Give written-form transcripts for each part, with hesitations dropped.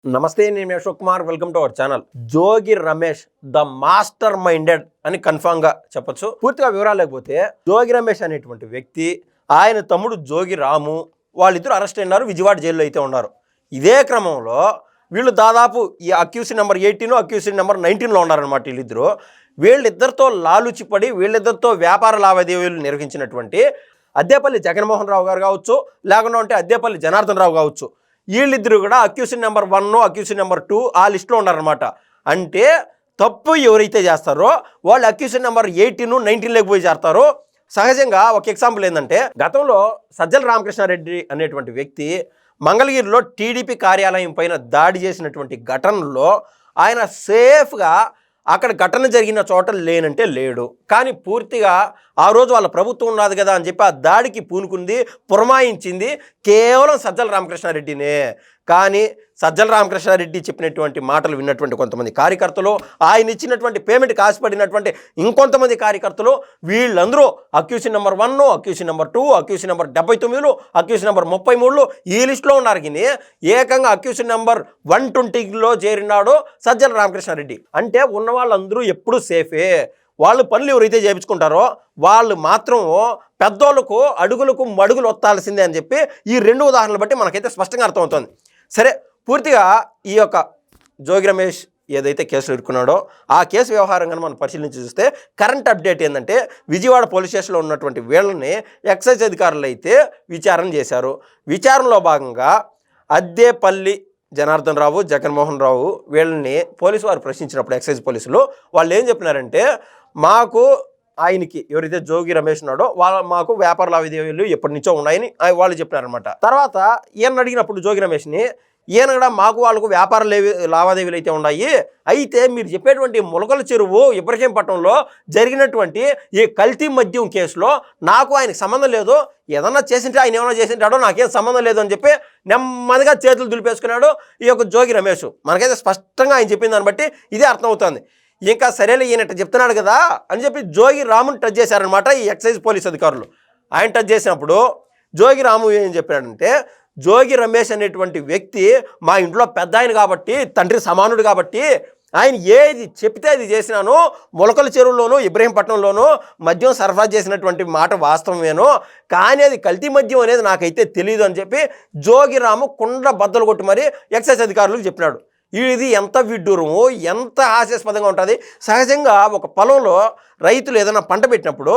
నమస్తే, నేను Ashok Kumar. Welcome to our channel. Jogi Ramesh the master minded అని కన్ఫామ్గా చెప్పొచ్చు. పూర్తిగా వివరాలు లేకపోతే, జోగి రమేష్ అనేటువంటి వ్యక్తి, ఆయన తమ్ముడు జోగి రాము, వాళ్ళిద్దరు అరెస్ట్ అయినారు. విజయవాడ జైల్లో అయితే ఉన్నారు. ఇదే క్రమంలో వీళ్ళు దాదాపు ఈ అక్యూసీ నెంబర్ 18, అక్యూసీ నెంబర్ 19లో ఉన్నారనమాట. వీళ్ళిద్దరితో లాలుచిపడి, వీళ్ళిద్దరితో వ్యాపార లావాదేవీలు నిర్వహించినటువంటి అద్దేపల్లి జగన్మోహన్ రావు గారు కావచ్చు, లేకుండా అద్దేపల్లి జనార్దన్ రావు కావచ్చు, వీళ్ళిద్దరూ కూడా అక్యూషన్ నెంబర్ 1, అక్యూషన్ నెంబర్ 2 ఆ లిస్టులో ఉన్నారనమాట. అంటే తప్పు ఎవరైతే చేస్తారో వాళ్ళు అక్యూషన్ నెంబర్ 18, 19లోకి పోయి చేస్తారో. సహజంగా ఒక ఎగ్జాంపుల్ ఏంటంటే, గతంలో సజ్జల రామకృష్ణారెడ్డి అనేటువంటి వ్యక్తి మంగళగిరిలో టీడీపీ కార్యాలయం పైన దాడి చేసినటువంటి ఘటనలో ఆయన సేఫ్గా అక్కడ ఘటన జరిగిన చోట లేనంటే లేడు. కానీ పూర్తిగా ఆ రోజు వాళ్ళ ప్రభుత్వం ఉన్నది కదా అని చెప్పి ఆ దాడికి పూనుకుంది, పురమాయించింది కేవలం సజ్జల రామకృష్ణారెడ్డినే. కానీ సజ్జల రామకృష్ణారెడ్డి చెప్పినటువంటి మాటలు విన్నటువంటి కొంతమంది కార్యకర్తలు, ఆయన ఇచ్చినటువంటి పేమెంట్కి ఆశపడినటువంటి ఇంకొంతమంది కార్యకర్తలు, వీళ్ళందరూ అక్యూషన్ నెంబర్ 1, అక్యూషన్ నెంబర్ 2, అక్యూషన్ నెంబర్ 79, అక్యూషన్ నెంబర్ 33 ఈ లిస్టులో ఉన్నారు. కానీ ఏకంగా అక్యూషన్ నెంబర్ 120లో చేరినాడు సజ్జల రామకృష్ణారెడ్డి. అంటే ఉన్న వాళ్ళందరూ ఎప్పుడూ సేఫే. వాళ్ళు పనులు ఎవరైతే చేయించుకుంటారో వాళ్ళు మాత్రం పెద్దోళ్ళకు అడుగులకు మడుగులు ఒత్తాల్సిందే అని చెప్పి ఈ రెండు ఉదాహరణలు బట్టి మనకైతే స్పష్టంగా అర్థమవుతుంది. సరే, పూర్తిగా ఈ యొక్క జోగి రమేష్ ఏదైతే కేసులు ఇరుక్కున్నాడో ఆ కేసు వ్యవహారంగా మనం పరిశీలించి చూస్తే కరెంట్ అప్డేట్ ఏంటంటే, విజయవాడ పోలీస్ స్టేషన్లో ఉన్నటువంటి వీళ్ళని ఎక్సైజ్ అధికారులు అయితే విచారణ చేశారు. విచారణలో భాగంగా అద్దేపల్లి జనార్దన్ రావు, జగన్మోహన్ రావు వీళ్ళని పోలీసు వారు ప్రశ్నించినప్పుడు ఎక్సైజ్ పోలీసులు వాళ్ళు ఏం చెప్పినారంటే, మాకు ఆయనకి ఎవరైతే జోగి రమేష్ ఉన్నాడో మాకు వ్యాపార లావాదేవీలు ఎప్పటి నుంచో ఉన్నాయని వాళ్ళు చెప్పినారనమాట. తర్వాత ఈయన అడిగినప్పుడు జోగి రమేష్ని, ఈయన కూడా మాకు వాళ్ళకు వ్యాపార లావాదేవీలు అయితే ఉన్నాయి, అయితే మీరు చెప్పేటువంటి ములకల చెరువు ఇబ్రహీంపట్నంలో జరిగినటువంటి ఈ కల్తీ మద్యం కేసులో నాకు ఆయనకు సంబంధం లేదు, ఏదన్నా చేసింటే ఆయన ఏమైనా చేసింటాడో నాకేం సంబంధం లేదు అని చెప్పి నెమ్మదిగా చేతులు దులిపేసుకున్నాడు ఈ యొక్క జోగి రమేష్. మనకైతే స్పష్టంగా ఆయన చెప్పిన దాన్ని బట్టి ఇదే అర్థమవుతుంది. ఇంకా సరేలే ఈయన చెప్తున్నాడు కదా అని చెప్పి జోగి రాముని టచ్ చేశారనమాట ఈ ఎక్సైజ్ పోలీస్ అధికారులు. ఆయన టచ్ చేసినప్పుడు జోగి రాము ఏం చెప్పాడంటే, జోగి రమేష్ అనేటువంటి వ్యక్తి మా ఇంట్లో పెద్ద ఆయన కాబట్టి, తండ్రి సమానుడు కాబట్టి, ఆయన ఏది చెప్తే అది చేసినాను, ములకల చెరువులోనూ ఇబ్రహీంపట్నంలోనూ మద్యం సరఫరా చేసినటువంటి మాట వాస్తవమేనో, కానీ అది కల్తీ మద్యం అనేది నాకైతే తెలియదు అని చెప్పి జోగి రాము కుండ బద్దలు కొట్టి మరి ఎక్సైజ్ అధికారులకు చెప్పినాడు. ఇది ఎంత విడ్డూరము, ఎంత హాస్యాస్పదంగా ఉంటుంది. సహజంగా ఒక పొలంలో రైతులు ఏదైనా పంట పెట్టినప్పుడు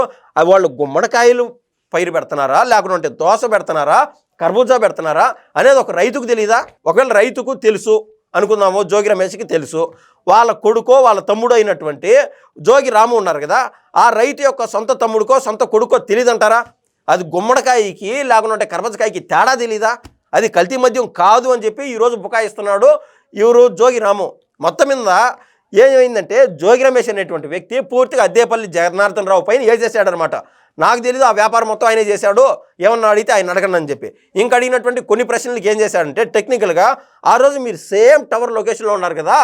వాళ్ళు గుమ్మడికాయలు పైరు పెడుతున్నారా, లేకుంటే దోస పెడుతున్నారా, కర్బూజా పెడుతున్నారా అనేది ఒక రైతుకు తెలియదా? ఒకవేళ రైతుకు తెలుసు అనుకుందాము, జోగి రమేష్కి తెలుసు, వాళ్ళ కొడుకో వాళ్ళ తమ్ముడు అయినటువంటి జోగి రాము ఉన్నారు కదా, ఆ రైతు యొక్క సొంత తమ్ముడికో సొంత కొడుకో తెలియదంటారా? అది గుమ్మడికాయకి లేకుంటే కర్బూజకాయకి తేడా తెలీదా? అది కల్తీ మద్యం కాదు అని చెప్పి ఈరోజు బుకాయిస్తున్నాడు ఎవరు? జోగి రాము. మొత్తం మీద ఏమైందంటే, జోగి రమేష్ అనేటువంటి వ్యక్తి పూర్తిగా అద్దేపల్లి జనార్దన్ రావు పైన చేశాడనమాట. నాకు తెలీదు, ఆ వ్యాపారం మొత్తం ఆయనే చేశాడు, ఏమన్నా అడిగితే ఆయన అడగండి అని చెప్పి. ఇంకా అడిగినటువంటి కొన్ని ప్రశ్నలకి ఏం చేశాడంటే, టెక్నికల్గా ఆ రోజు మీరు సేమ్ టవర్ లొకేషన్లో ఉన్నారు కదా,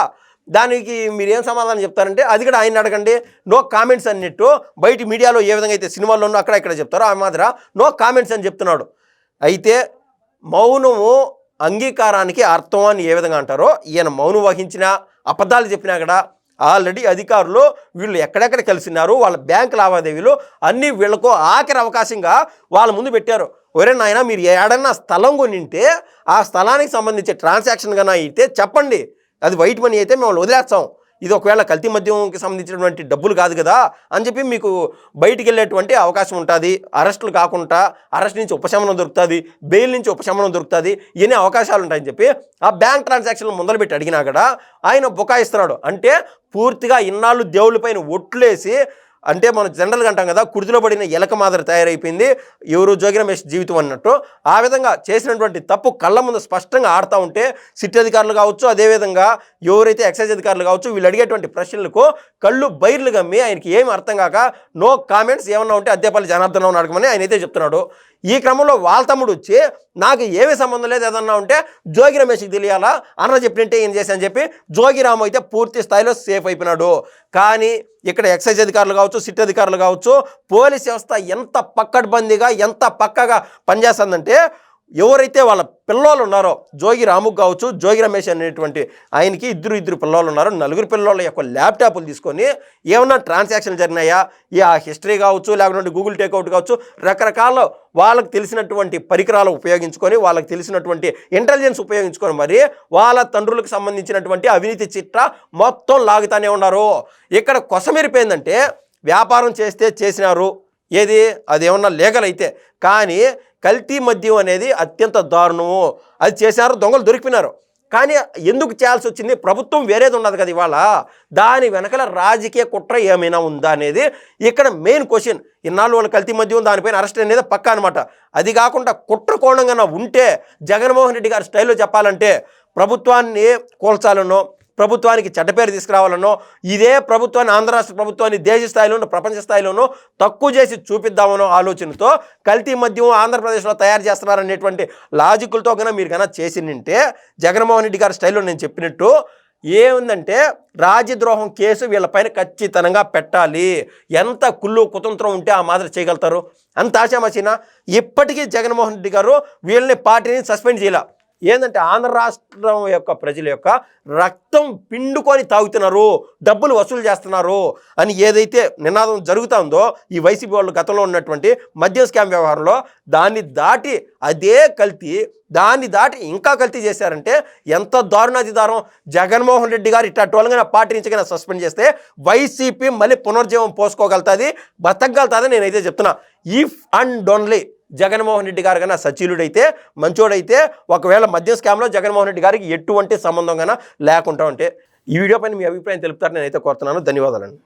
దానికి మీరు ఏం సమాధానం చెప్తారంటే, అది కూడా ఆయన అడగండి, నో కామెంట్స్ అన్నట్టు. బయట మీడియాలో ఏ విధంగా అయితే సినిమాల్లోనూ అక్కడ ఇక్కడ చెప్తారో ఆ మాదిర నో కామెంట్స్ అని చెప్తున్నాడు. అయితే మౌనము అంగీకారానికి అర్థం అని ఏ విధంగా అంటారో, ఈయన మౌనం వహించినా అబద్ధాలు చెప్పినా కూడా ఆల్రెడీ అధికారులు వీళ్ళు ఎక్కడెక్కడ కలిసినారు, వాళ్ళ బ్యాంక్ లావాదేవీలు అన్నీ వీళ్ళకు ఆఖరి అవకాశంగా వాళ్ళ ముందు పెట్టారు. ఒరే నాయన, మీరు ఏడన్నా స్థలం కొనింటే ఆ స్థలానికి సంబంధించి ట్రాన్సాక్షన్ కన్నా అయితే చెప్పండి, అది వైట్ మనీ అయితే మేము వదిలేస్తాం, ఇది ఒకవేళ కల్తీ మద్యంకి సంబంధించినటువంటి డబ్బులు కాదు కదా అని చెప్పి మీకు బయటికి వెళ్ళేటువంటి అవకాశం ఉంటుంది, అరెస్టులు కాకుండా అరెస్ట్ నుంచి ఉపశమనం దొరుకుతుంది, బెయిల్ నుంచి ఉపశమనం దొరుకుతుంది, ఇవన్నీ అవకాశాలు ఉంటాయని చెప్పి ఆ బ్యాంక్ ట్రాన్సాక్షన్లు మొదలుపెట్టి అడిగినా కూడా ఆయన బుకాయిస్తున్నాడు. అంటే పూర్తిగా ఇన్నాళ్ళు దేవుళ్ళపైన ఒట్లేసి, అంటే మనం జనరల్గా అంటాం కదా, కుర్దిలో పడిన ఎలక మాదిరి తయారైపోయింది ఎవరు? జోగి రమేష్ జీవితం అన్నట్టు. ఆ విధంగా చేసినటువంటి తప్పు కళ్ళ ముందు స్పష్టంగా ఆడుతూ ఉంటే సిట్ అధికారులు కావచ్చు, అదేవిధంగా ఎవరైతే ఎక్సైజ్ అధికారులు కావచ్చు, వీళ్ళు అడిగేటువంటి ప్రశ్నలకు కళ్ళు బైర్లు గమ్మి ఆయనకి ఏమి అర్థం కాక నో కామెంట్స్, ఏమన్నా ఉంటే అద్దేపల్లి జనార్దన్ రావుని అడగమని ఆయన అయితే చెప్తున్నాడు. ఈ క్రమంలో వాళ్ళ తమ్ముడు వచ్చి, నాకు ఏమీ సంబంధం లేదు, ఏదన్నా ఉంటే జోగి రమేష్కి తెలియాలా, అన్న చెప్పినట్టే ఏం చేశాను చెప్పి జోగి రాము అయితే పూర్తి స్థాయిలో సేఫ్ అయిపోయినాడు. కానీ ఇక్కడ ఎక్సైజ్ అధికారులు కావచ్చు, సిట్ అధికారులు కావచ్చు, పోలీస్ వ్యవస్థ ఎంత పక్కడ్బందీగా ఎంత పక్కగా పనిచేస్తుందంటే, ఎవరైతే వాళ్ళ పిల్లలు ఉన్నారో జోగి రాముకు కావచ్చు, జోగి రమేష్ అనేటువంటి ఆయనకి ఇద్దరు పిల్లలు ఉన్నారు. నలుగురు పిల్లల యొక్క ల్యాప్టాప్లు తీసుకొని ఏమన్నా ట్రాన్సాక్షన్లు జరిగినాయా, ఆ హిస్టరీ కావచ్చు, లేకుంటే గూగుల్ టేక్అవుట్ కావచ్చు, రకరకాల వాళ్ళకి తెలిసినటువంటి పరికరాలు ఉపయోగించుకొని, వాళ్ళకి తెలిసినటువంటి ఇంటెలిజెన్స్ ఉపయోగించుకొని మరి వాళ్ళ తండ్రులకు సంబంధించినటువంటి అవినీతి చిట్టా మొత్తం లాగుతానే ఉన్నారు. ఇక్కడ కొసమెరిపోయిందంటే వ్యాపారం చేసినారు, ఏది అది ఏమన్నా లీగల్ అయితే, కానీ కల్తీ మద్యం అనేది అత్యంత దారుణము. అది చేశారు, దొంగలు దొరికిపోయినారు. కానీ ఎందుకు చేయాల్సి వచ్చింది? ప్రభుత్వం వేరేది ఉన్నది కదా ఇవాళ, దాని వెనకాల రాజకీయ కుట్ర ఏమైనా ఉందా అనేది ఇక్కడ మెయిన్ క్వశ్చన్. ఇన్నాళ్ళు వాళ్ళు కల్తీ మద్యం దానిపైన అరెస్ట్ అనేది పక్క అనమాట. అది కాకుండా కుట్ర కోణంగా ఉంటే జగన్మోహన్ రెడ్డి గారి స్టైల్లో చెప్పాలంటే ప్రభుత్వాన్ని కూల్చాలనో, ప్రభుత్వానికి చెడ్డ పేరు తీసుకురావాలనో, ఇదే ప్రభుత్వాన్ని, ఆంధ్ర రాష్ట్ర ప్రభుత్వాన్ని దేశ స్థాయిలోనూ ప్రపంచ స్థాయిలోనూ తక్కువ చేసి చూపిద్దామనో ఆలోచనతో కల్తీ మద్యం ఆంధ్రప్రదేశ్లో తయారు చేస్తున్నారనేటువంటి లాజిక్లతో కన్నా మీరు కన్నా చేసిందంటే జగన్మోహన్ రెడ్డి గారి స్టైల్లో నేను చెప్పినట్టు ఏముందంటే రాజద్రోహం కేసు వీళ్ళపైన ఖచ్చితంగా పెట్టాలి. ఎంత కుళ్ళు కుతంత్రం ఉంటే ఆ మాదిరి చేయగలుగుతారు? అంత ఆశామాషినా? ఇప్పటికీ జగన్మోహన్ రెడ్డి గారు వీళ్ళని పార్టీని సస్పెండ్ చేయాల. ఏంటంటే ఆంధ్ర రాష్ట్రం యొక్క ప్రజల యొక్క రక్తం పిండుకొని తాగుతున్నారు, డబ్బులు వసూలు చేస్తున్నారు అని ఏదైతే నినాదం జరుగుతుందో ఈ వైసీపీ వాళ్ళు గతంలో ఉన్నటువంటి మద్యం స్కామ్ వ్యవహారంలో, దాన్ని దాటి అదే కల్తీ, దాన్ని దాటి ఇంకా కల్తీ చేశారంటే ఎంత దారుణాతి దారుణం. జగన్మోహన్ రెడ్డి గారు ఇట్లా టోల్గా పార్టీ నుంచి కన్నా సస్పెండ్ చేస్తే వైసీపీ మళ్ళీ పునర్జీవం పోసుకోగలుగుతుంది, బతకగలుగుతుంది నేనైతే చెప్తున్నా. If and only Jaganmohan Reddy గారు కన్నా సచీలుడైతే, మంచోడైతే, ఒకవేళ మద్యం స్కామ్లో జగన్మోహన్ రెడ్డి గారికి ఎటువంటి సంబంధం కన్నా లేకుండా ఉంటే. ఈ వీడియో పైన మీ అభిప్రాయం తెలుపుతారు నేనైతే కోరుతున్నాను. ధన్యవాదాలండి.